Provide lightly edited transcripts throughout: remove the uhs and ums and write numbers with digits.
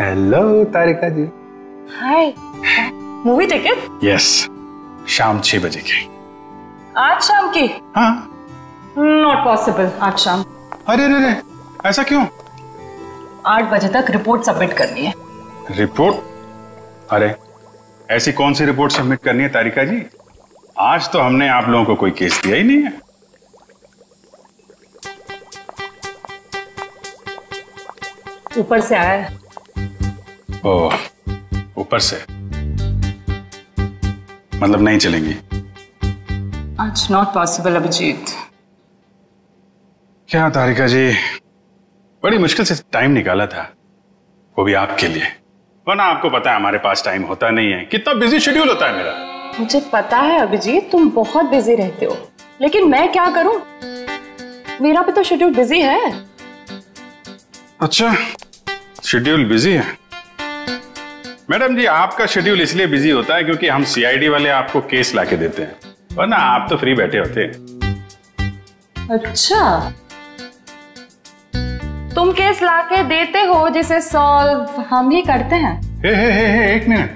Hello Tarika ji. Hi. Movie ticket? Yes, शाम 6 बजे की। आज शाम की? हाँ। नॉट पॉसिबल आज शाम। अरे अरे अरे, ऐसा क्यों? 8 बजे तक रिपोर्ट सबमिट करनी है। रिपोर्ट? अरे ऐसी कौन सी रिपोर्ट सबमिट करनी है तारिका जी? आज तो हमने आप लोगों को कोई केस दिया ही नहीं है। ऊपर से आया है। ओह, ऊपर से मतलब नहीं चलेंगी? आज नॉट पॉसिबल अभिजीत। क्या तारिका जी, बड़ी मुश्किल से टाइम निकाला था, वो भी आपके लिए। वरना आपको पता है हमारे पास टाइम होता नहीं है, कितना बिजी शेड्यूल होता है मेरा। मुझे पता है अभिजीत, तुम बहुत बिजी रहते हो, लेकिन मैं क्या करूं? मेरा भी तो शेड्यूल बिजी है। अच्छा, शेड्यूल बिजी है। मैडम जी, आपका शेड्यूल इसलिए बिजी होता है क्योंकि हम सीआईडी वाले आपको केस लाके देते हैं, वरना आप तो फ्री बैठे होते। अच्छा, तुम केस लाके देते हो जिसे सॉल्व हम ही करते हैं। हे, एक मिनट।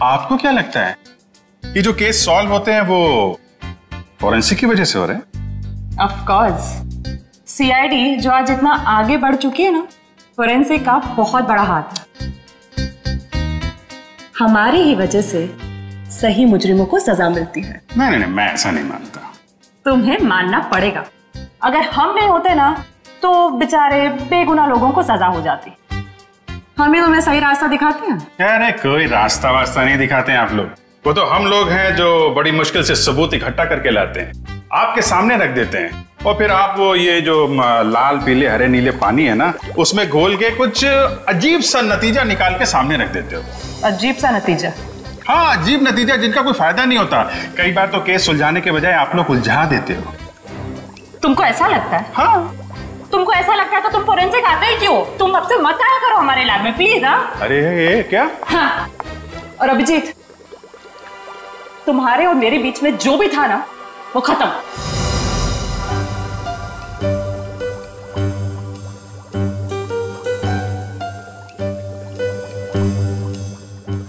आपको क्या लगता है कि जो केस सॉल्व होते हैं वो फॉरेंसिक की वजह से हो रहे हैं? ऑफ कोर्स, सीआईडी जो आज इतना आगे बढ़ चुकी है ना, फोरेंसिक का बहुत बड़ा हाथ है। हमारी ही वजह से सही मुजरिमों को सजा मिलती है। नहीं, मैं ऐसा नहीं मानता। तुम्हें मानना पड़ेगा। अगर हम नहीं होते ना तो बेचारे बेगुनाह लोगों को सजा हो जाती। हम ही तुम्हें सही रास्ता दिखाते हैं। अरे कोई रास्ता वास्ता नहीं दिखाते हैं आप लोग, वो तो हम लोग हैं जो बड़ी मुश्किल से सबूत इकट्ठा करके लाते हैं, आपके सामने रख देते हैं, और फिर आप वो ये जो लाल पीले हरे नीले पानी है ना, उसमें घोल के कुछ अजीब सा नतीजा निकाल के सामने रख देते हो। अजीब सा नतीजा? हाँ, अजीब नतीजा जिनका कोई फायदा नहीं होता। कई बार तो केस सुलझाने के बजाय आप लोग उलझा देते हो। तुमको ऐसा लगता है? हाँ। तुमको ऐसा लगता है तो तुम फोरेंसिक आते ही क्यों? तुम अब से मत आया करो हमारे लैब में प्लीज। हाँ? अरे क्या? हाँ। और अभिजीत, तुम्हारे और मेरे बीच में जो भी था ना, वो खत्म।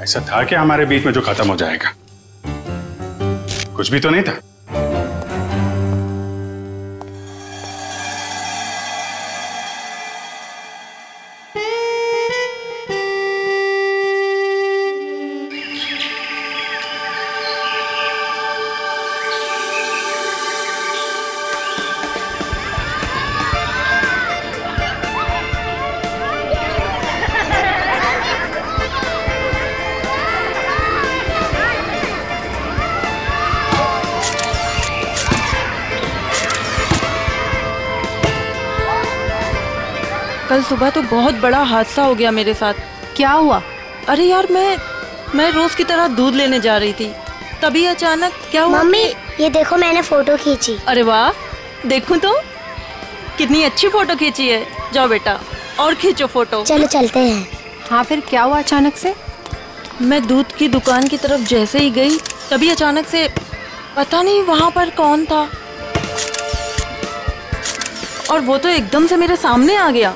ऐसा था क्या हमारे बीच में जो खत्म हो जाएगा? कुछ भी तो नहीं था। कल सुबह तो बहुत बड़ा हादसा हो गया मेरे साथ। क्या हुआ? अरे यार, मैं रोज की तरह दूध लेने जा रही थी, तभी अचानक क्या हुआ? मम्मी, ये देखो मैंने फोटो खींची। अरे वाह, देखूं तो कितनी अच्छी फोटो खींची है। जाओ बेटा और खींचो फोटो। चलो चलते हैं। हाँ, फिर क्या हुआ अचानक से? मैं दूध की दुकान की तरफ जैसे ही गई, तभी अचानक से पता नहीं वहां पर कौन था, और वो तो एकदम से मेरे सामने आ गया।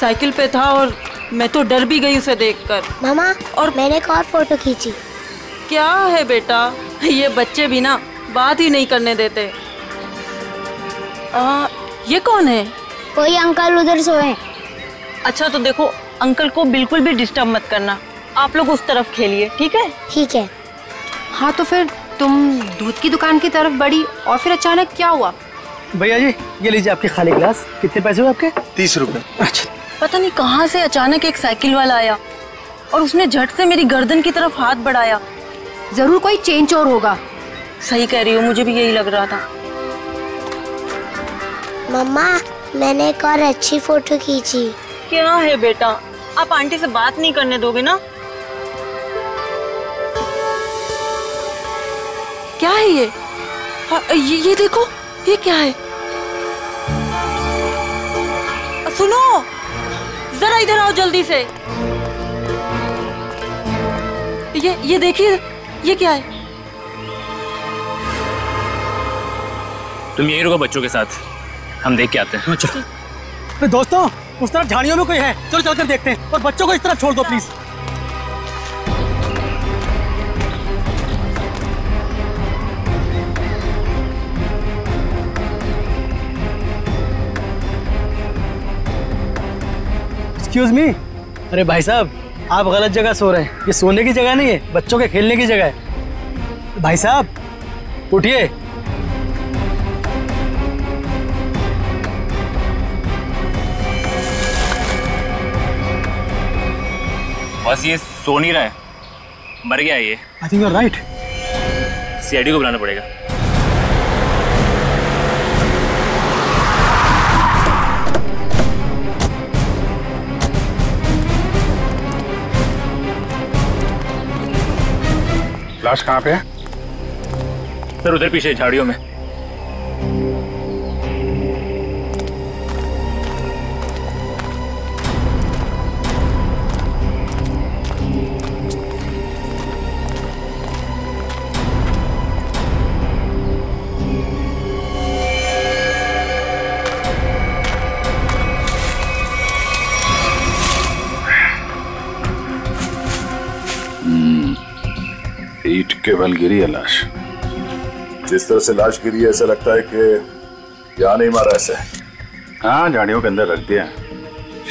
साइकिल पे था और मैं तो डर भी गई उसे देखकर। मामा, और मैंने एक और फोटो खींची। क्या है बेटा, ये बच्चे भी ना बात ही नहीं करने देते। ये कौन है? कोई अंकल उधर सोए। अच्छा तो देखो, अंकल को बिल्कुल भी डिस्टर्ब मत करना, आप लोग उस तरफ खेलिए, ठीक है? ठीक है। हाँ, तो फिर तुम दूध की दुकान की तरफ बढ़ी और फिर अचानक क्या हुआ? भैया जी, ये लीजिए आपके खाली गिलास। कितने पैसे हुए आपके? 30 रुपए। अच्छा। पता नहीं कहाँ से अचानक एक साइकिल वाला आया और उसने झट से मेरी गर्दन की तरफ हाथ बढ़ाया। जरूर कोई चेन चोर होगा। सही कह रही हो, मुझे भी यही लग रहा था। मम्मा, मैंने एक और अच्छी फोटो खींची। क्या है बेटा, आप आंटी से बात नहीं करने दोगे ना? क्या है ये? ये देखो, ये क्या है? सुनो, जरा इधर आओ जल्दी से। ये देखिए, ये क्या है? तुम यहीं रुको बच्चों के साथ, हम देख के आते हैं। चलो। अरे दोस्तों, उस तरफ झाड़ियों में कोई है, चलो चलकर देखते हैं। और बच्चों को इस तरफ छोड़ दो प्लीज। Excuse me. अरे भाई साहब, आप गलत जगह सो रहे हैं। ये सोने की जगह नहीं है, बच्चों के खेलने की जगह है। भाई साहब उठिए। बस ये सो नहीं रहा है, मर गया ये। I think you are right. CID को बुलाना पड़ेगा। लाश कहाँ पे है? सर उधर पीछे झाड़ियों में। ईंट के बल गिरी है लाश। जिस तरह से लाश गिरी है, ऐसा लगता है कि यहाँ नहीं मारा ऐसे। हाँ, झाड़ियों के अंदर रख दिया,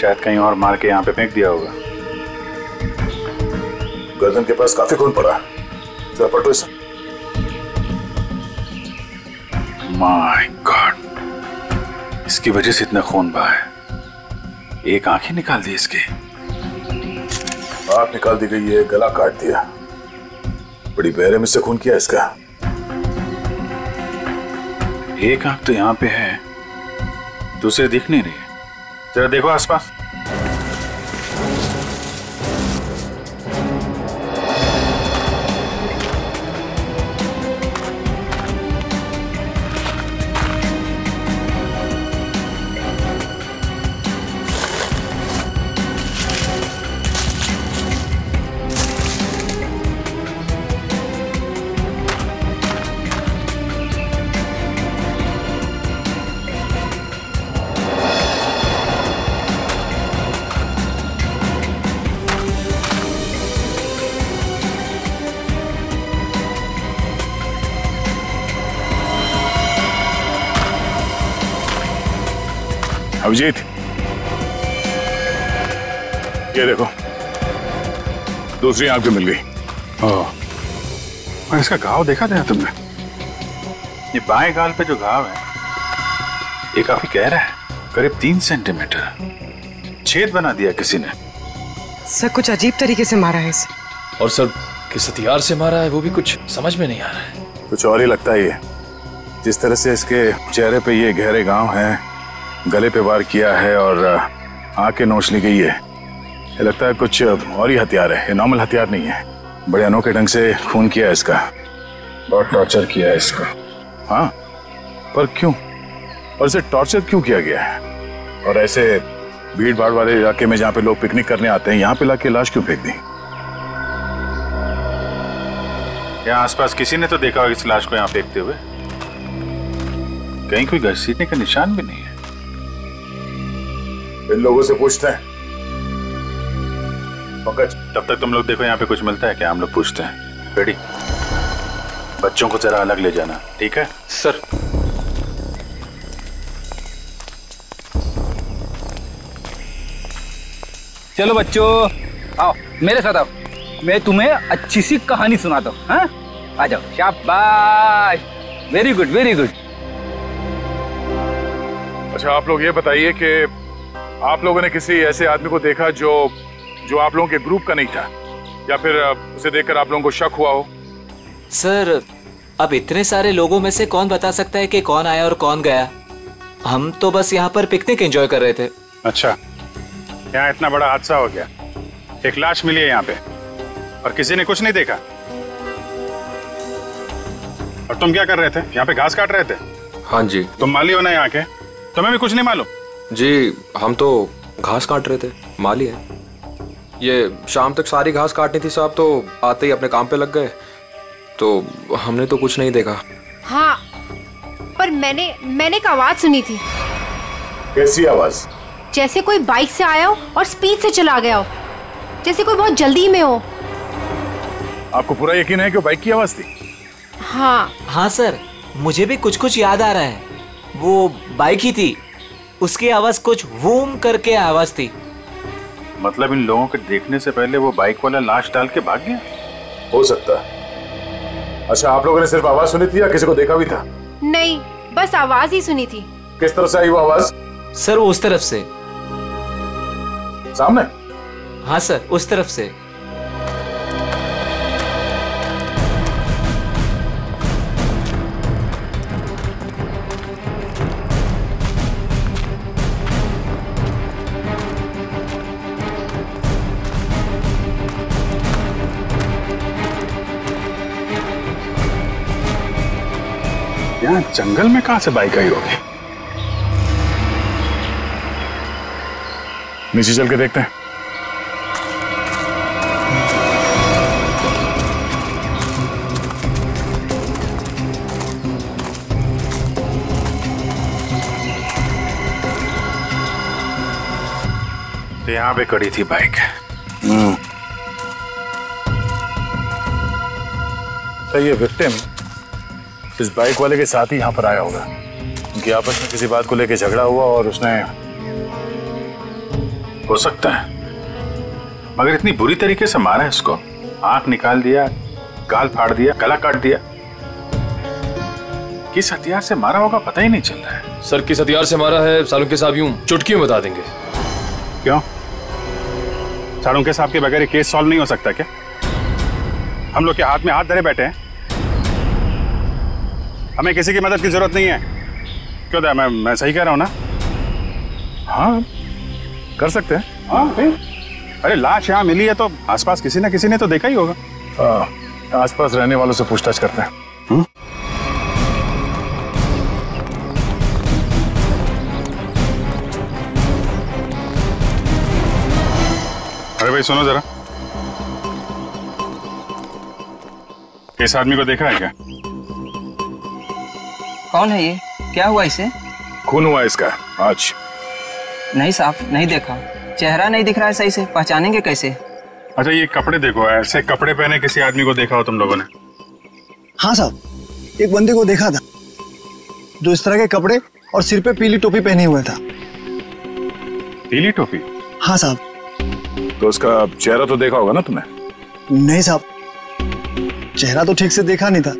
शायद कहीं और मार के यहाँ पे फेंक दिया होगा। गर्दन के पास काफी खून पड़ा, जरा पलटो इसे। माय गॉड, इसकी वजह से इतना खून बहा है। एक आंख ही निकाल दी इसकी। आंख निकाल दी गई है, गला काट दिया। बड़ी बेरहमी से खून किया इसका। एक आंख तो यहाँ पे है, दूसरे दिख नहीं रही। जरा देखो आसपास। अभिजीत, ये देखो, दूसरी आंख भी मिल गई। और इसका घाव देखा था तुमने? ये बाएं गाल पे जो घाव है, ये काफी गहरा है, करीब 3 सेंटीमीटर। छेद बना दिया किसी ने। सर कुछ अजीब तरीके से मारा है इसे। और सर किस हथियार से मारा है वो भी कुछ समझ में नहीं आ रहा है। कुछ और ही लगता है ये। जिस तरह से इसके चेहरे पे ये गहरे घाव हैं, गले पे वार किया है और आंखें नोच ली गई है, ये लगता है कुछ और ही हथियार है। ये नॉर्मल हथियार नहीं है। बड़े अनोखे ढंग से खून किया है इसका। बहुत टॉर्चर किया है इसको। हाँ, पर क्यों? और इसे टॉर्चर क्यों किया गया है? और ऐसे भीड़ भाड़ वाले इलाके में जहाँ पे लोग पिकनिक करने आते हैं, यहाँ पे लाके लाश क्यों फेंक दी? यहाँ आसपास किसी ने तो देखा होगा इस लाश को यहाँ फेंकते हुए। कहीं कोई घसीटने का निशान भी नहीं है। इन लोगों से पूछते हैं। पंकज, तब तक तुम लोग देखो यहाँ पे कुछ मिलता है क्या, हम लोग पूछते हैं। रेडी? बच्चों को जरा अलग ले जाना, ठीक है? सर। चलो बच्चों, आओ मेरे साथ आओ, मैं तुम्हें अच्छी सी कहानी सुनाता हूँ। हाँ, आ जाओ। शाबाश, वेरी गुड वेरी गुड। अच्छा, आप लोग ये बताइए कि आप लोगों ने किसी ऐसे आदमी को देखा जो आप लोगों के ग्रुप का नहीं था, या फिर उसे देखकर आप लोगों को शक हुआ हो? सर, अब इतने सारे लोगों में से कौन बता सकता है कि कौन आया और कौन गया? हम तो बस यहाँ पर पिकनिक एंजॉय कर रहे थे। अच्छा, यहाँ इतना बड़ा हादसा हो गया, एक लाश मिली है यहाँ पे और किसी ने कुछ नहीं देखा। और तुम क्या कर रहे थे? यहाँ पे घास काट रहे थे? हाँ जी। तुम माली हो ना यहाँ के, तुम्हें भी कुछ नहीं मालूम? जी, हम तो घास काट रहे थे, माली है। ये शाम तक सारी घास काटनी थी साहब, तो आते ही अपने काम पे लग गए, तो हमने तो कुछ नहीं देखा। हाँ, पर मैंने एक आवाज सुनी थी। कैसी आवाज? जैसे कोई बाइक से आया हो और स्पीड से चला गया हो, जैसे कोई बहुत जल्दी में हो। आपको पूरा यकीन है कि वो बाइक की आवाज थी? हाँ सर, मुझे भी कुछ कुछ याद आ रहा है। वो बाइक ही थी, उसकी आवाज कुछ वूम करके आवाज थी। मतलब इन लोगों के देखने से पहले वो बाइक वाला लाश डाल के भाग गया? हो सकता है। अच्छा, आप लोगों ने सिर्फ आवाज सुनी थी या किसी को देखा भी था? नहीं, बस आवाज ही सुनी थी। किस तरफ से आई वो आवाज? सर वो उस तरफ से। सामने? हाँ सर, उस तरफ से। यहाँ जंगल में कहां से बाइक आई होगी? नीचे चल के देखते हैं। तो यहाँ पे खड़ी थी बाइक। तो ये विक्टिम इस बाइक वाले के साथ ही यहाँ पर आया होगा। उनकी आपस में किसी बात को लेकर झगड़ा हुआ और उसने, हो सकता है, मगर इतनी बुरी तरीके से मारा है इसको। आंख निकाल दिया, गाल फाड़ दिया, गला काट दिया। किस हथियार से मारा होगा पता ही नहीं चल रहा है। सर किस हथियार से मारा है सालुंके साहब यूं चुटकी में बता देंगे। क्यों? सालुंके साहब के बगैर केस सॉल्व नहीं हो सकता क्या? हम लोग के हाथ में हाथ धरे बैठे हैं। हमें किसी की मदद की जरूरत नहीं है। क्यों दया, मैं सही कह रहा हूं ना? हाँ, कर सकते हैं। हाँ भाई। अरे लाश यहाँ मिली है तो आसपास किसी ना किसी ने तो देखा ही होगा। आसपास रहने वालों से पूछताछ करते हैं। अरे भाई सुनो जरा, इस आदमी को देखा है क्या? कौन है ये? क्या हुआ इसे? खून हुआ इसका आज। नहीं साहब, नहीं देखा। चेहरा नहीं दिख रहा है सही से, पहचानेंगे कैसे? अच्छा ये कपड़े देखो, ऐसे कपड़े पहने किसी आदमी को देखा हो तुम लोगों ने? हाँ साहब, एक बंदे को देखा था जो इस तरह के कपड़े और सिर पे पीली टोपी पहने हुआ था। पीली टोपी? हाँ साहब। तो उसका चेहरा तो देखा होगा ना तुमने? नहीं साहब, चेहरा तो ठीक से देखा नहीं था,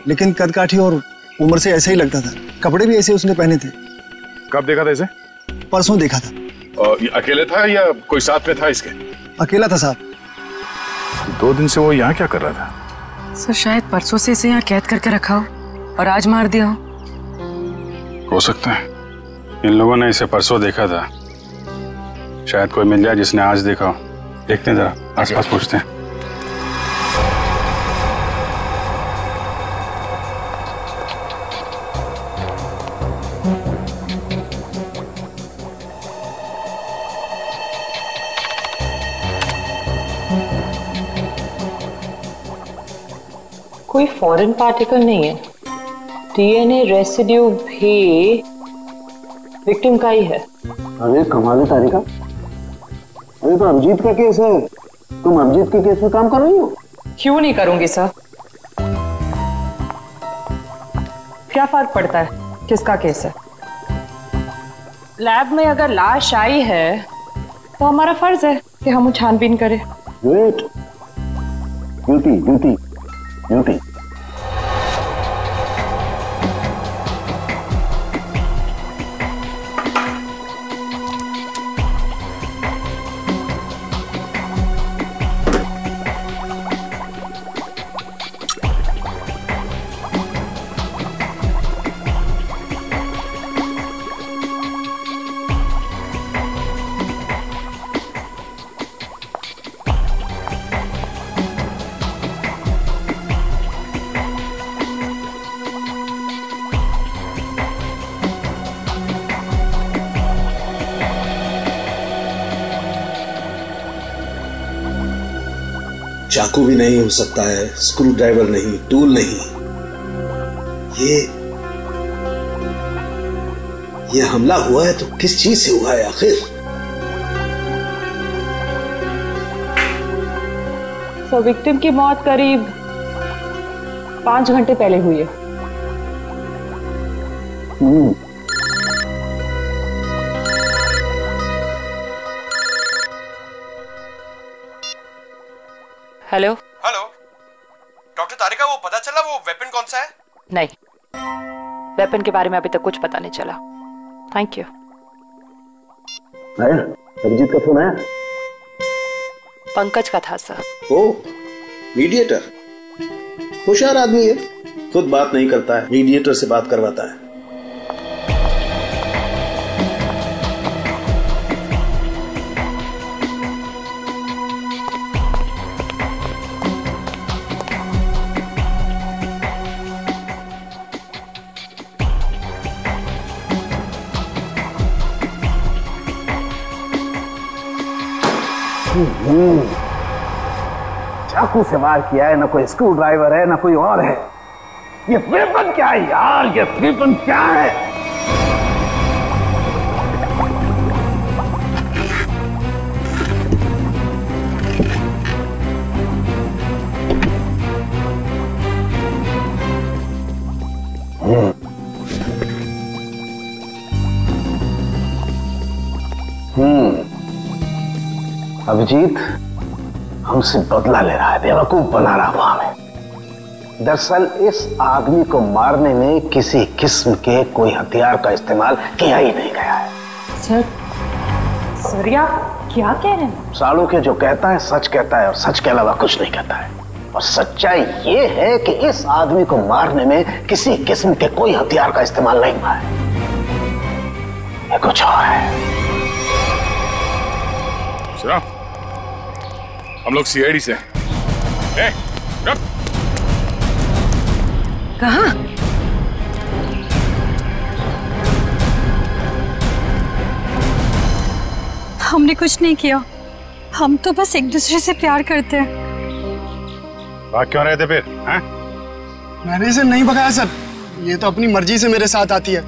लेकिन कद काठी और उम्र से ऐसा ही लगता था। कपड़े भी ऐसे उसने पहने थे। कब देखा था इसे? परसों देखा था। और ये अकेले था या कोई साथ में था इसके? अकेला था साहब। 2 दिन से वो यहाँ क्या कर रहा था? सर शायद परसों से इसे यहाँ कैद करके रखा हो और आज मार दिया हो सकता है इन लोगों ने इसे परसों देखा था। शायद कोई मिल जाए जिसने आज देखा हो। देखते हैं जरा, आसपास पूछते हैं। कोई फॉरेन पार्टिकल नहीं है। डीएनए रेसिड्यू भी विक्टिम का ही है। अरे कमाल है तारिका, अरे तो अभिजीत का केस है, तुम अभिजीत के केस में काम कर रही हो? क्यों नहीं करूंगी सर? क्या फर्क पड़ता है किसका केस है? लैब में अगर लाश आई है तो हमारा फर्ज है कि हम छानबीन करें। Wait, duty duty duty. चाकू भी नहीं हो सकता है, स्क्रू ड्राइवर नहीं, टूल नहीं। ये हमला हुआ है तो किस चीज से हुआ है आखिर? तो विक्टिम की मौत करीब 5 घंटे पहले हुई है। हेलो हेलो डॉक्टर तारिका, वो पता चला वो वेपन कौन सा है? नहीं, वेपन के बारे में अभी तक कुछ पता नहीं चला। Thank you. अभिजीत का फोन आया? पंकज का था सर। ओ, मीडिएटर होशियार आदमी है, खुद बात नहीं करता है, मीडिएटर से बात करवाता है। चाकू से वार किया है, ना कोई स्क्रू ड्राइवर है ना कोई और है। ये वेपन क्या है यार, ये वेपन क्या है? अभिजीत हमसे बदला ले रहा है, बेवकूफ बना रहा वो हमें। दरअसल इस आदमी को मारने में किसी किस्म के कोई हथियार का इस्तेमाल किया ही नहीं गया है। सर आप क्या कह रहे हैं? सालू के जो कहता है सच कहता है और सच के अलावा कुछ नहीं कहता है। और सच्चाई ये है कि इस आदमी को मारने में किसी किस्म के कोई हथियार का इस्तेमाल नहीं हुआ है, ये कुछ और है। सुना, हम लोग सीआईडी से। कहाँ? हमने कुछ नहीं किया, हम तो बस एक दूसरे से प्यार करते हैं। भाग क्यों रहे थे फिर? हैं? मैंने इसे नहीं भगाया सर, ये तो अपनी मर्जी से मेरे साथ आती है।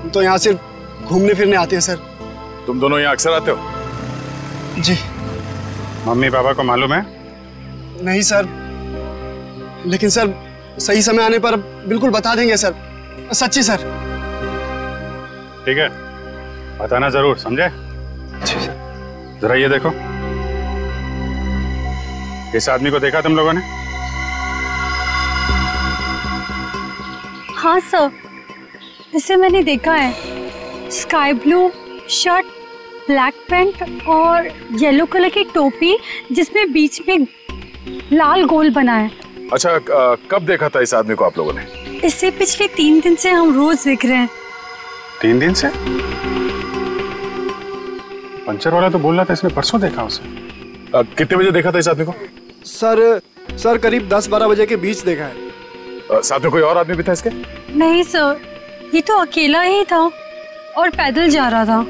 हम तो यहाँ सिर्फ घूमने फिरने आते हैं सर। तुम दोनों यहाँ अक्सर आते हो? जी। मम्मी पापा को मालूम है? नहीं सर, लेकिन सर सही समय आने पर बिल्कुल बता देंगे सर, सच्ची सर। ठीक है, बताना जरूर, समझे? जरा ये देखो, इस आदमी को देखा तुम लोगों ने? हाँ सर, इसे मैंने देखा है। Sky blue shirt, black pant और येलो कलर की टोपी जिसमें बीच में लाल गोल बना है। अच्छा, कब देखा था इस आदमी को आप लोगों ने? इससे पिछले 3 दिन से हम रोज देख रहे हैं। 3 दिन से? पंचर वाला तो बोल रहा था इसने परसों देखा उसे। कितने बजे देखा था इस आदमी को? सर करीब 10-12 बजे के बीच देखा है। साथ में कोई और आदमी भी था इसके? नहीं सर, ये तो अकेला ही था और पैदल जा रहा था।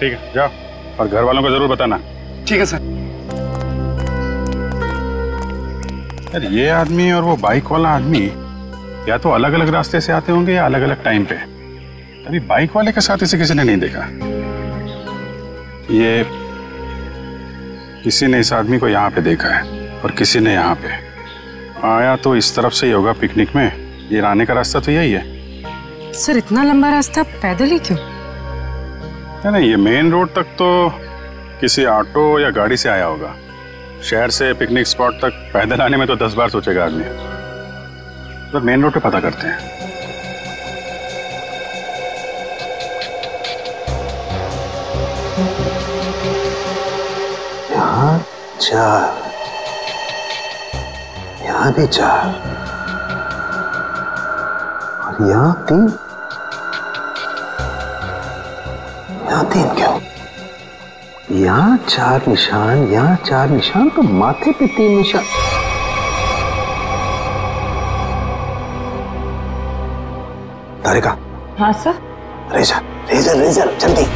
ठीक है, जाओ और घर वालों को जरूर बताना। ठीक है सर। यार ये आदमी और वो बाइक वाला आदमी या तो अलग अलग रास्ते से आते होंगे या अलग अलग टाइम पे। अभी बाइक वाले के साथ इसे किसी ने नहीं देखा। ये किसी ने इस आदमी को यहाँ पे देखा है और किसी ने यहाँ पे। आया तो इस तरफ से ही होगा पिकनिक में, ये आने का रास्ता तो यही है। सर इतना लंबा रास्ता पैदल ही क्यों? नहीं, ये मेन रोड तक तो किसी ऑटो या गाड़ी से आया होगा। शहर से पिकनिक स्पॉट तक पैदल आने में तो 10 बार सोचेगा आदमी। तो मेन रोड पे पता करते हैं। यहाँ 4, यहाँ भी 4 और यहाँ 3। यहाँ 3 क्यों? यहाँ 4 निशान, यहाँ 4 निशान, तो माथे पे 3 निशान। तारिका। हाँ सर। रेजर रेजर रेजर जल्दी।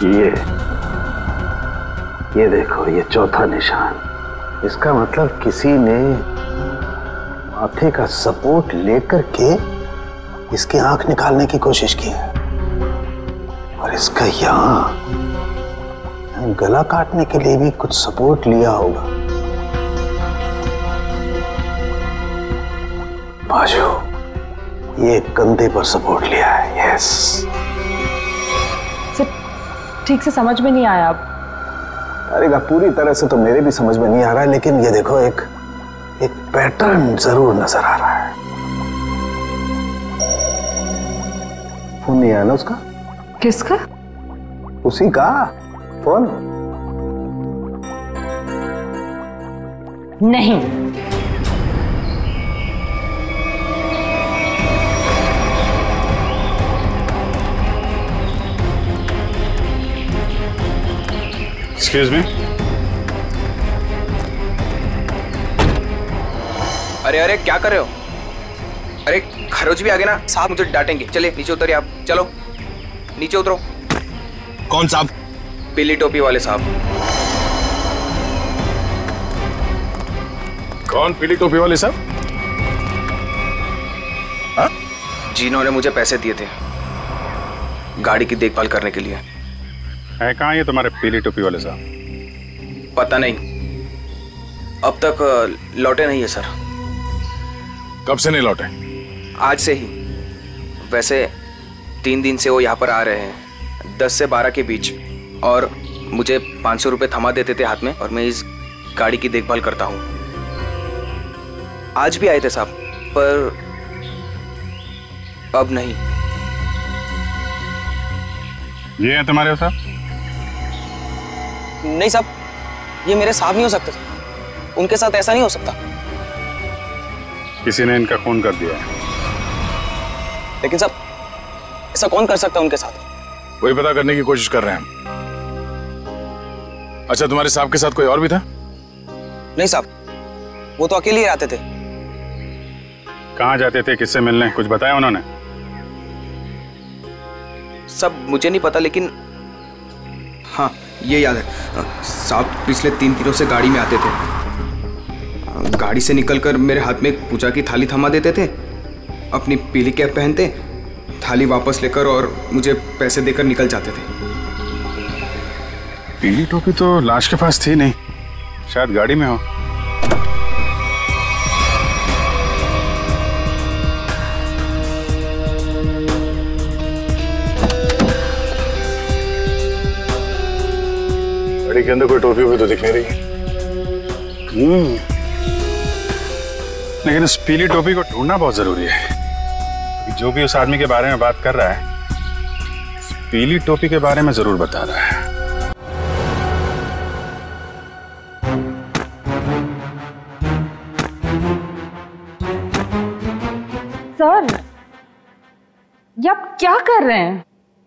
ये ये देखो, ये चौथा निशान। इसका मतलब किसी ने माथे का सपोर्ट लेकर के इसकी आंख निकालने की कोशिश की है, और इसका यहाँ गला काटने के लिए भी कुछ सपोर्ट लिया होगा। बाजू, ये कंधे पर सपोर्ट लिया है। यस। ठीक से समझ में नहीं आया। अब अरे पूरी तरह से तो मेरे भी समझ में नहीं आ रहा है, लेकिन ये देखो एक पैटर्न जरूर नजर आ रहा है। फोन नहीं आया ना उसका? किसका? उसी का फोन। नहीं। Excuse me. अरे अरे क्या कर रहे हो? अरे खरोच भी आ गए ना साहब, मुझे डांटेंगे। चलिए नीचे उतरिए आप, चलो नीचे उतरो। कौन साहब? पीली टोपी वाले साहब। कौन पीली टोपी वाले साहब? जिन्होंने मुझे पैसे दिए थे गाड़ी की देखभाल करने के लिए। है कहाँ ये तुम्हारे पीली टोपी वाले साहब? पता नहीं, अब तक लौटे नहीं है सर। कब से नहीं लौटे? आज से ही। वैसे 3 दिन से वो यहाँ पर आ रहे हैं, 10 से 12 के बीच, और मुझे 500 रुपये थमा देते थे हाथ में, और मैं इस गाड़ी की देखभाल करता हूँ। आज भी आए थे साहब, पर अब नहीं। ये है तुम्हारे साहब? नहीं साहब, ये मेरे साहब नहीं हो सकते। उनके साथ ऐसा नहीं हो सकता। किसी ने इनका खून कर दिया है। लेकिन साहब, ऐसा कौन कर सकता है उनके साथ? वही पता करने की कोशिश कर रहे हैं हम। अच्छा, तुम्हारे साहब के साथ कोई और भी था? नहीं साहब, वो तो अकेले ही रहते थे। कहाँ जाते थे, किससे मिलने, कुछ बताया उन्होंने? सब मुझे नहीं पता, लेकिन हाँ ये याद है साहब, पिछले 3 दिनों से गाड़ी में आते थे। गाड़ी से निकलकर मेरे हाथ में एक पूजा की थाली थमा देते थे, अपनी पीली कैप पहनते, थाली वापस लेकर और मुझे पैसे देकर निकल जाते थे। पीली टोपी तो लाश के पास थी नहीं, शायद गाड़ी में हो। गाड़ी के अंदर कोई टोपी हुई तो दिख नहीं रही। लेकिन उस पीली टोपी को ढूंढना बहुत जरूरी है। जो भी उस आदमी के बारे में बात कर रहा है, उस पीली टोपी के बारे में जरूर बता रहा है। सर, ये आप क्या कर रहे हैं?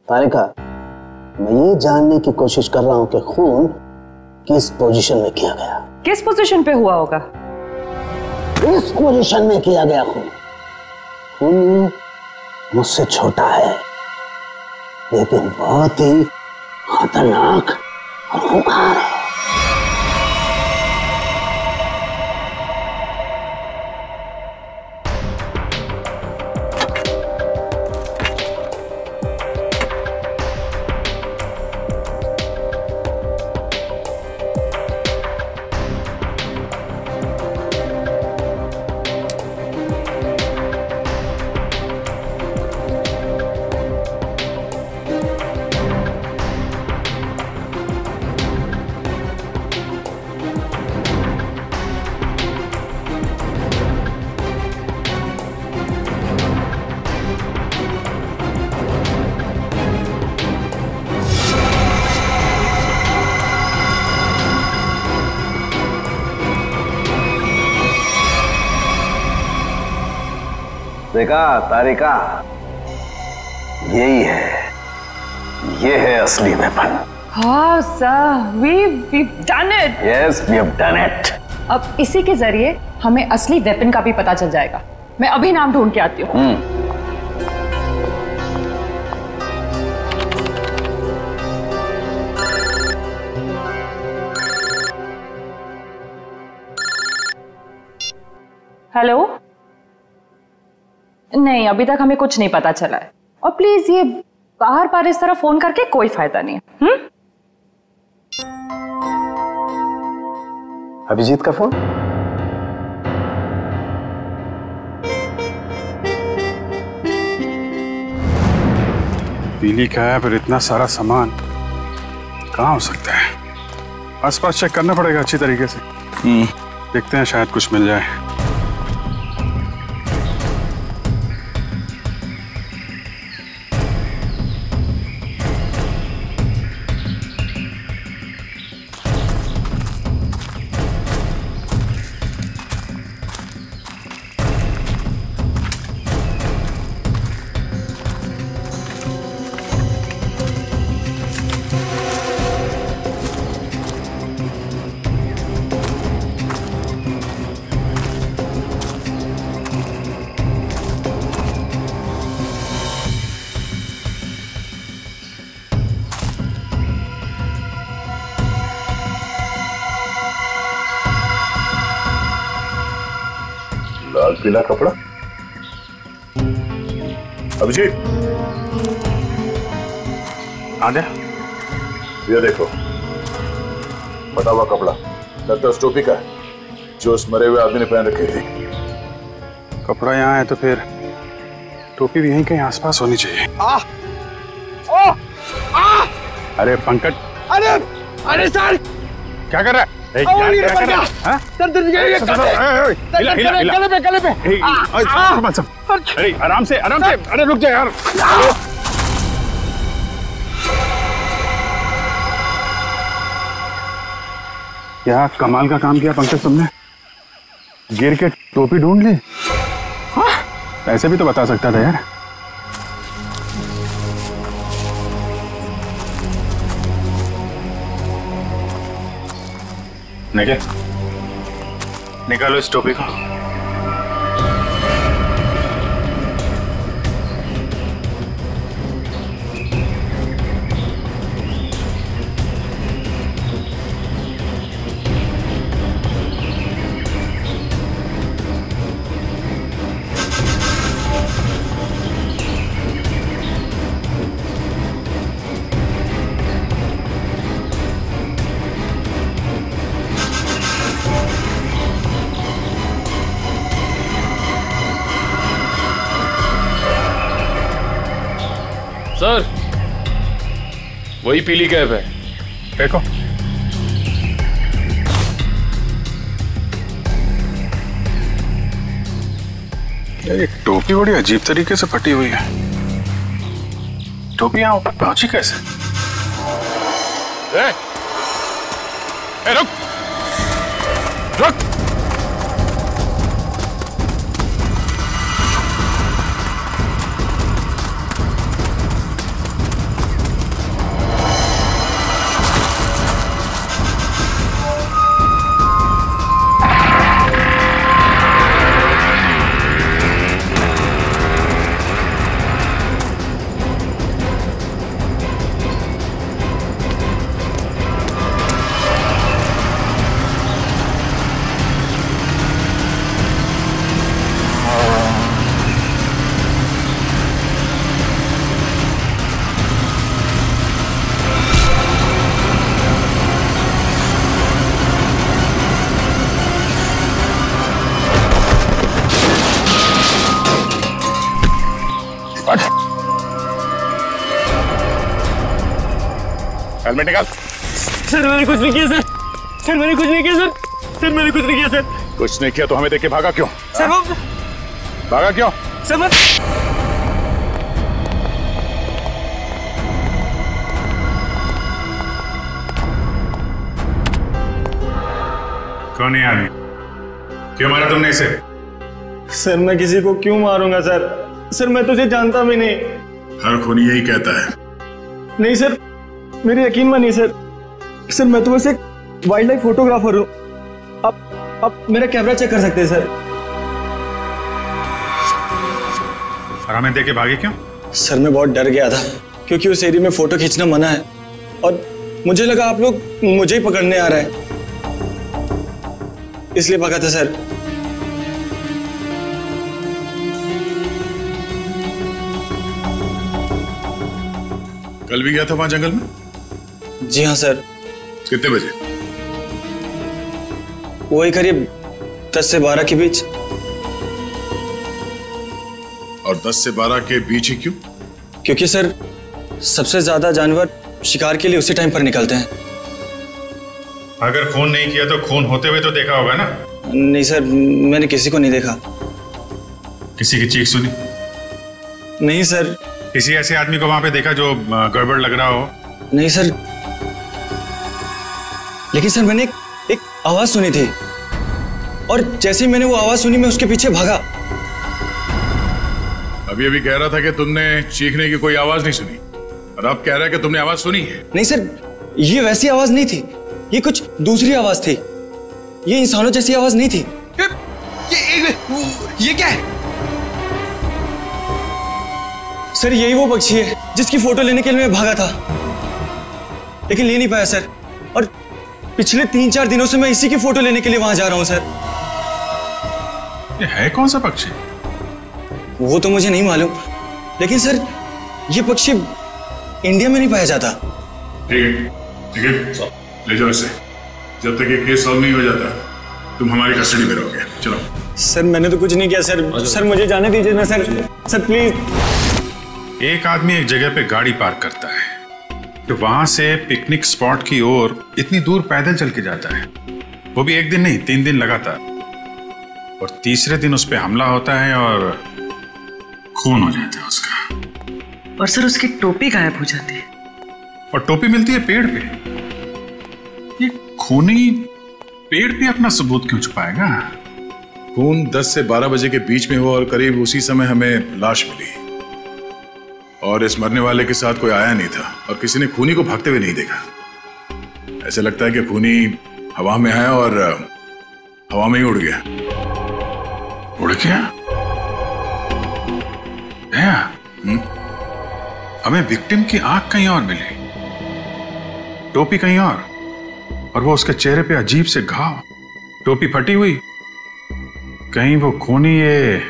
तारिका, मैं ये जानने की कोशिश कर रहा हूं कि खून किस पोजीशन में किया गया। किस पोजीशन पे हुआ होगा? इस पोजीशन में किया गया खून। खून मुझसे छोटा है, लेकिन बहुत ही खतरनाक और खूंखार है। देखा तारिका, यही है, ये है असली weapon. Wow, sir, we've done it. Yes, we have done it. अब इसी के जरिए हमें असली वेपन का भी पता चल जाएगा। मैं अभी नाम ढूंढ के आती हूँ। हेलो? नहीं, अभी तक हमें कुछ नहीं पता चला है। और प्लीज ये बार बार इस तरह फोन करके कोई फायदा नहीं है। अभिजीत का फोन? पीली का है, फिर इतना सारा सामान कहाँ हो सकता है? आसपास चेक करना पड़ेगा अच्छी तरीके से। देखते हैं, शायद कुछ मिल जाए। लाल पीला कपड़ा। अभिजीत, आ गया। ये देखो, फटा हुआ कपड़ा, लगता है उस टोपी का है जो उस मरे हुए आदमी ने पहन रखी थी। कपड़ा यहाँ है तो फिर टोपी भी यहीं कहीं आसपास होनी चाहिए। अरे पंकज, अरे सर, क्या कर रहा है? गले पे। अरे आराम से, अरे रुक जा यार। क्या कमाल का काम किया पंकज तुमने, गिर के टोपी ढूंढ ली। ऐसे भी तो बता सकता था यार। निकालो इस टोपी को। सर, वही पीली कैब है। देखो, ये टोपी बड़ी अजीब तरीके से फटी हुई है। टोपी यहाँ ऊपर पहुंची कैसे? रुक रुक। हेलमेट निकाल। सर मैंने कुछ नहीं किया सर। सर मैंने कुछ नहीं किया सर। सर मैंने कुछ नहीं किया सर। कुछ नहीं किया तो हमें देख के भागा क्यों? सर वो भागा क्यों? सर मैं कौन है आदमी? क्यों मारा तुमने इसे? सर मैं किसी को क्यों मारूंगा सर? सर मैं तुझे जानता भी नहीं। हर खूनी यही कहता है। नहीं सर, मेरी यकीन मानिए सर। सर मैं तो वैसे वाइल्ड लाइफ फोटोग्राफर हूँ। आप मेरा कैमरा चेक कर सकते हैं सर। और हमें देख के भागे क्यों? सर मैं बहुत डर गया था क्योंकि उस एरिया में फोटो खींचना मना है और मुझे लगा आप लोग मुझे ही पकड़ने आ रहे हैं, इसलिए भागा था सर। कल भी गया था वहां जंगल में? जी हाँ सर। कितने बजे? वही करीब 10 से 12 के बीच। और 10 से 12 के बीच ही क्यों? क्योंकि सर सबसे ज्यादा जानवर शिकार के लिए उसी टाइम पर निकलते हैं। अगर खून नहीं किया तो खून होते हुए तो देखा होगा ना? नहीं सर, मैंने किसी को नहीं देखा। किसी की चीख सुनी? नहीं सर। किसी ऐसे आदमी को वहां पे देखा जो गड़बड़ लग रहा हो? नहीं सर, लेकिन सर मैंने एक आवाज सुनी थी और जैसे ही मैंने वो आवाज सुनी मैं उसके पीछे भागा। अभी अभी कह रहा था कि तुमने चीखने की कोई आवाज नहीं सुनी और अब कह रहा है कि तुमने आवाज सुनी है। नहीं सर, ये वैसी आवाज नहीं थी, ये कुछ दूसरी आवाज थी। ये इंसानों जैसी आवाज नहीं थी। ये क्या है? सर यही वो पक्षी है जिसकी फोटो लेने के लिए मैं भागा था, लेकिन ले नहीं पाया सर। और पिछले 3-4 दिनों से मैं इसी की फोटो लेने के लिए वहां जा रहा हूं सर। ये है कौन सा पक्षी? वो तो मुझे नहीं मालूम, लेकिन सर ये पक्षी इंडिया में नहीं पाया जाता। ठीक है, ले जाओ इसे। जब तक ये केस सॉल्व नहीं हो जाता तुम हमारी कस्टडी में रहोगे। चलो। सर मैंने तो कुछ नहीं किया सर। सर मुझे जाने दीजिए ना सर। Sir please. एक आदमी एक जगह पे गाड़ी पार्क करता है तो वहां से पिकनिक स्पॉट की ओर इतनी दूर पैदल चल के जाता है, वो भी एक दिन नहीं 3 दिन लगातार, और तीसरे दिन उस पर हमला होता है और खून हो जाता है उसका। और सर उसकी टोपी गायब हो जाती है। और टोपी मिलती है पेड़ पे। ये खूनी पेड़ पे अपना सबूत क्यों छुपाएगा? खून 10 से 12 बजे के बीच में हुआ और करीब उसी समय हमें लाश मिली और इस मरने वाले के साथ कोई आया नहीं था और किसी ने खूनी को भागते हुए नहीं देखा। ऐसा लगता है कि खूनी हवा में आया और हवा में ही उड़ गया। उड़ गया? हमें विक्टिम की आंख कहीं और मिली, टोपी कहीं और वो उसके चेहरे पे अजीब से घाव, टोपी फटी हुई। कहीं वो खूनी ये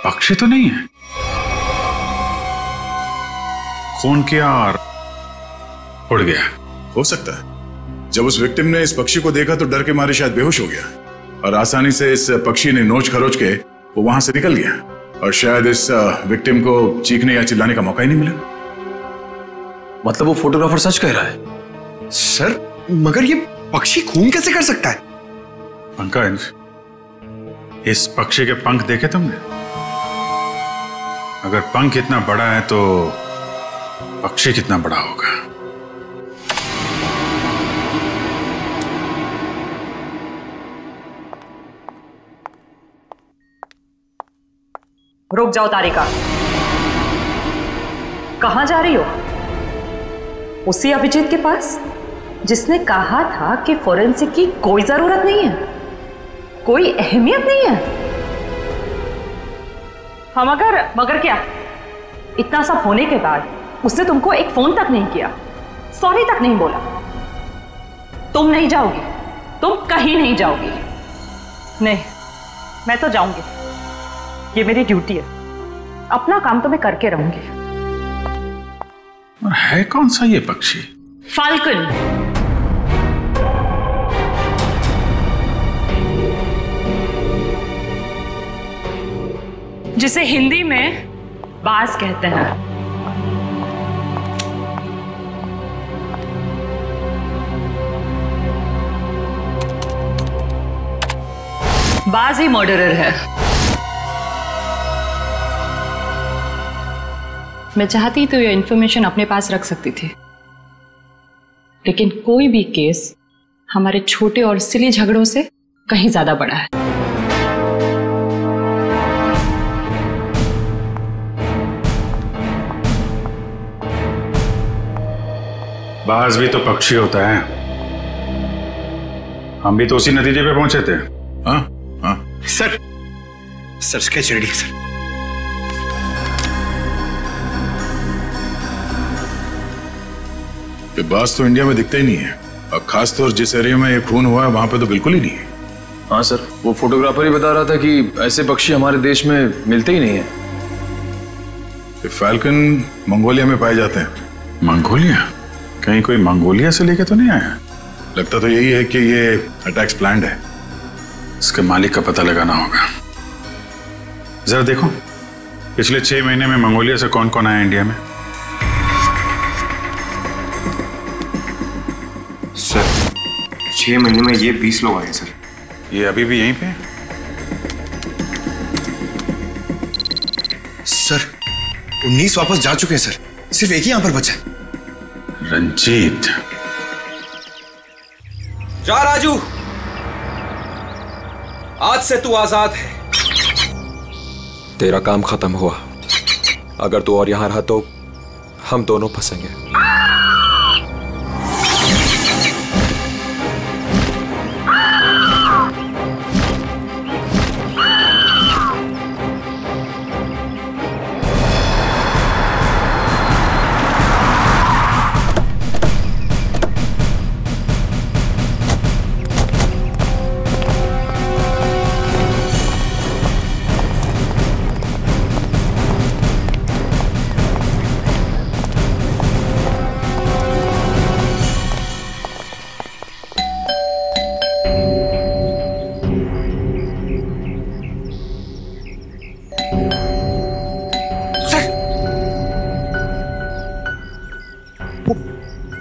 पक्षी तो नहीं है? खून किया और उड़ गया। हो सकता है जब उस विक्टिम ने इस पक्षी को देखा तो डर के मारे शायद बेहोश हो गया और आसानी से इस पक्षी ने नोच खरोच के वो वहां से निकल गया और शायद इस विक्टिम को चीखने या चिल्लाने का मौका ही नहीं मिला। मतलब वो फोटोग्राफर सच कह रहा है? सर मगर ये पक्षी खून कैसे कर सकता है? पंकज, इस पक्षी के पंख देखे तुमने? अगर पंख इतना बड़ा है तो पक्षी कितना बड़ा होगा? रुक जाओ तारिका, कहां जा रही हो? उसी अभिजीत के पास जिसने कहा था कि फोरेंसिक की कोई जरूरत नहीं है, कोई अहमियत नहीं है। हाँ मगर क्या? इतना सब होने के बाद उसने तुमको एक फोन तक नहीं किया, सॉरी तक नहीं बोला। तुम नहीं जाओगी, तुम कहीं नहीं जाओगी। नहीं, मैं तो जाऊंगी, ये मेरी ड्यूटी है। अपना काम तो मैं करके रहूंगी। और है कौन सा ये पक्षी? फाल्कन। जिसे हिंदी में बाज कहते हैं। बाज ही मर्डरर है। मैं चाहती तो ये इंफॉर्मेशन अपने पास रख सकती थी, लेकिन कोई भी केस हमारे छोटे और सिली झगड़ों से कहीं ज्यादा बड़ा है। बाज भी तो पक्षी होता है। हम भी तो उसी नतीजे पे पहुंचे थे। हाँ हाँ सर स्केच रेडी है सर। ये बाज तो इंडिया में दिखता ही नहीं है और खासतौर जिस एरिया में ये खून हुआ है वहां पे तो बिल्कुल ही नहीं है। हाँ सर, वो फोटोग्राफर ही बता रहा था कि ऐसे पक्षी हमारे देश में मिलते ही नहीं है। फैल्कन मंगोलिया में पाए जाते हैं। मंगोलिया? कहीं कोई मंगोलिया से लेके तो नहीं आया? लगता तो यही है कि ये अटैक्स प्लान्ड है। इसके मालिक का पता लगाना होगा। जरा देखो पिछले 6 महीने में मंगोलिया से कौन कौन आया इंडिया में। सर 6 महीने में ये 20 लोग आए सर। ये अभी भी यहीं पे है? सर 19 वापस जा चुके हैं सर, सिर्फ एक ही यहां पर बचा है। रंजीत। जा राजू, आज से तू आजाद है। तेरा काम खत्म हुआ। अगर तू और यहां रहा तो हम दोनों फंसेंगे।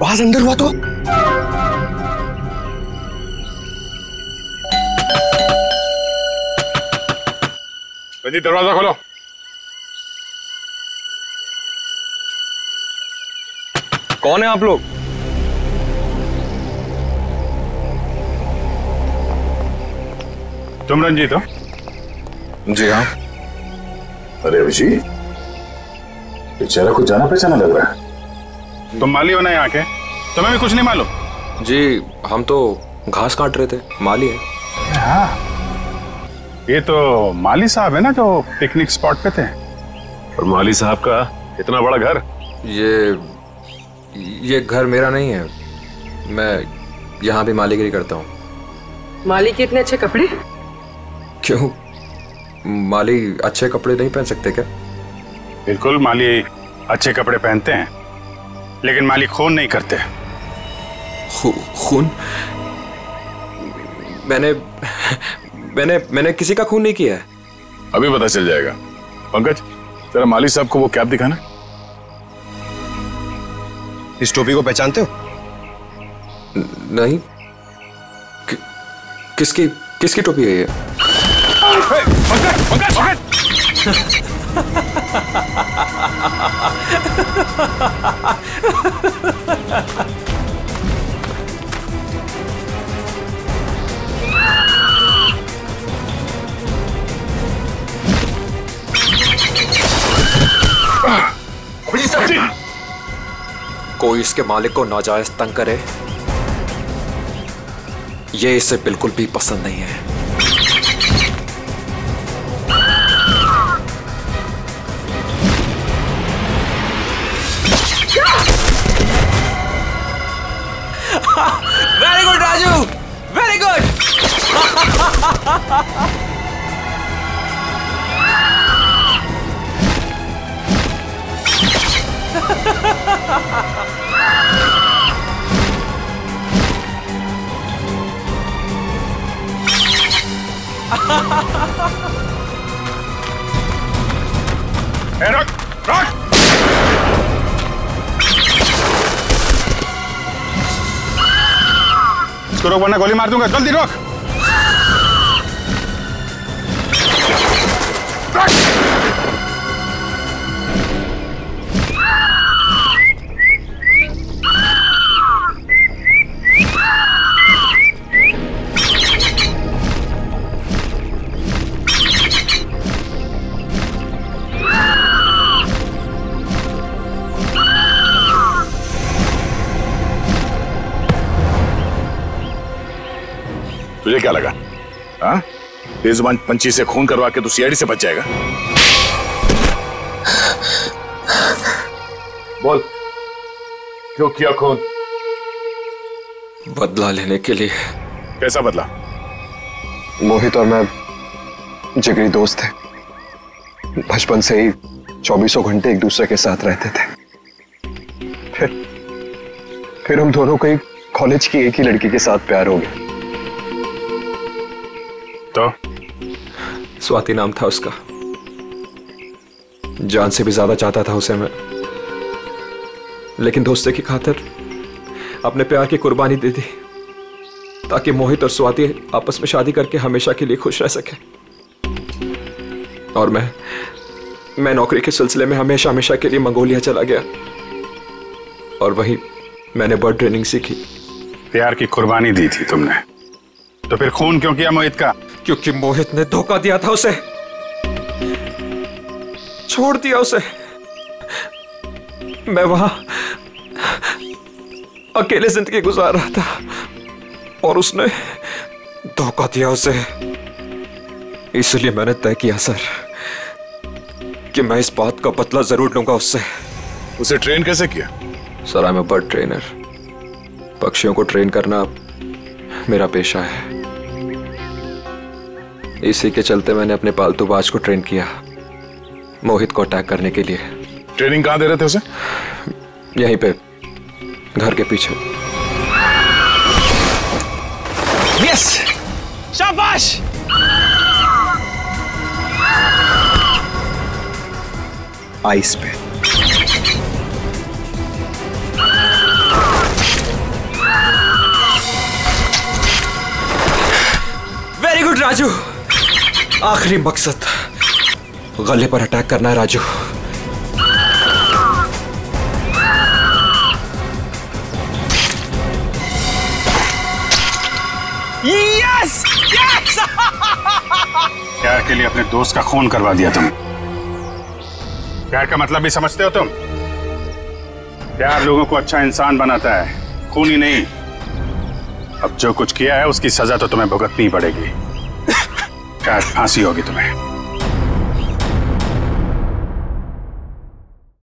आवाज अंदर हुआ तो रंजीत दरवाजा खोलो। कौन है आप लोग? तुम रंजीत हो? जी हाँ। अरे अभिजीत, ये चेहरा कुछ जाना पहचाना लग रहा है। तुम माली हो ना यहाँ के? तुम्हें भी कुछ नहीं मालूम? जी हम तो घास काट रहे थे, माली है। हाँ, ये तो माली साहब है ना जो पिकनिक स्पॉट पे थे। और माली साहब का इतना बड़ा घर? ये घर मेरा नहीं है, मैं यहाँ भी मालीगिरी करता हूँ। माली के इतने अच्छे कपड़े? क्यों, माली अच्छे कपड़े नहीं पहन सकते क्या? बिल्कुल, माली अच्छे कपड़े पहनते हैं, लेकिन माली खून नहीं करते। खून? मैंने किसी का खून नहीं किया है। अभी पता चल जाएगा। पंकज, जरा माली साहब को वो कैप दिखाना। इस टोपी को पहचानते हो? नहीं। किसकी टोपी है ये? कोई इसके मालिक को नाजायज तंग करे, ये इसे बिल्कुल भी पसंद नहीं है। Very good Raju, very good. रुक, रुक। इसको रोक वरना गोली मार दूंगा। जल्दी रोक। तुझे क्या लगा? हाँ, बेजुबान पंछी से खून करवा के तू सीआईडी से बच जाएगा? बोल, क्यों किया खून? बदला लेने के लिए। कैसा बदला? मोहित और मैं जिगरी दोस्त थे, बचपन से ही 24 घंटे एक दूसरे के साथ रहते थे। फिर हम दोनों को एक कॉलेज की एक ही लड़की के साथ प्यार हो गया। तो स्वाति नाम था उसका। जान से भी ज्यादा चाहता था उसे मैं, लेकिन दोस्ती की खातिर अपने प्यार की कुर्बानी दे दी ताकि मोहित और स्वाति आपस में शादी करके हमेशा के लिए खुश रह सके। और मैं नौकरी के सिलसिले में हमेशा के लिए मंगोलिया चला गया और वहीं मैंने बर्ड ट्रेनिंग सीखी। प्यार की कुर्बानी दी थी तुमने, तो फिर खून क्यों किया मोहित का? क्योंकि मोहित ने धोखा दिया था उसे, छोड़ दिया उसे। मैं वहां अकेले जिंदगी गुजार रहा था और उसने धोखा दिया उसे। इसलिए मैंने तय किया सर कि मैं इस बात का बदला जरूर लूंगा उससे। उसे ट्रेन कैसे किया? Sir I am a bird trainer. पक्षियों को ट्रेन करना मेरा पेशा है। इसी के चलते मैंने अपने पालतू बाज को ट्रेन किया मोहित को अटैक करने के लिए। ट्रेनिंग कहां दे रहे थे उसे? यहीं पे, घर के पीछे। यस, शाबाश। आइस पे। Very good Raju. आखिरी मकसद गले पर अटैक करना है राजू। Yes yes. प्यार के लिए अपने दोस्त का खून करवा दिया तुम। प्यार का मतलब भी समझते हो तुम? प्यार लोगों को अच्छा इंसान बनाता है, खून ही नहीं। अब जो कुछ किया है उसकी सजा तो तुम्हें भुगतनी पड़ेगी। शायद फांसी होगी तुम्हें।